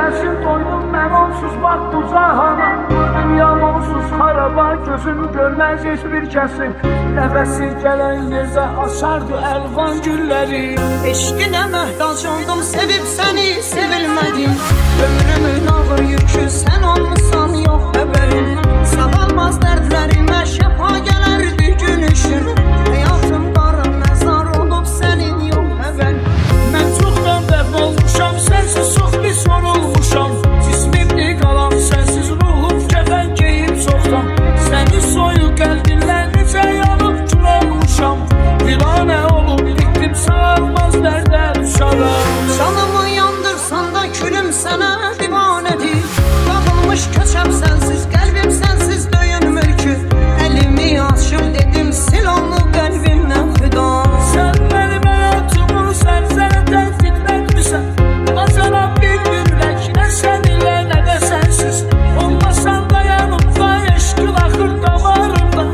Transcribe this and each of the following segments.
gelsin doydum ben onsuz bak bu cahana. Dünyam onsuz haraba, gözüm görmez hiçbir kesin. Nefesi gelen yerde açardı elvan gülleri. Eşqinə məhtac oldum, sevib səni sevilmədim. Ömrümün ağır yükü sən olmuşsan, yox xəbərim. Sağalmaz dərdlərimə şəfa gələrdi günüşün. Həyatım qara məzar olub sənin yox xəbərim. Mən çoxdan dəfn olmuşam, sənsiz çox pis yorulmuşam. Cismimli qalan sənsiz ruhum kəfən geyib çoxdan. Səni soyu qəlbinlə necə yanıb kül olmuşam. Divanə olub bitdim, sağalmaz dərdə düşarım. Canımı yandırsan da külüm sənə divanədir. Dağılmış köçəm sənsiz, qəlbim sənsiz döyünmür ki. Əlimi açıb dedim, sil onu qəlbimdən xüda. Sən mənim həyatımı sənzərdən fitnətmisən. Bacaram bilmirək, nə sən ilə nə də sənsiz. Olmasan da yanımda, eşqin axır damarımda.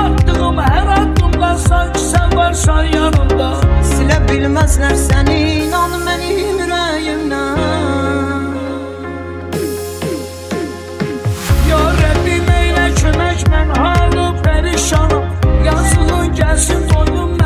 Attığım hər addımda sanki sən varsan yanımda. Silə bilməzlər səni, inan mənim ürəyimdən. Ya Rəbbim eylə kömək, mən halı pərişanım. Yazığın gəlsin doydum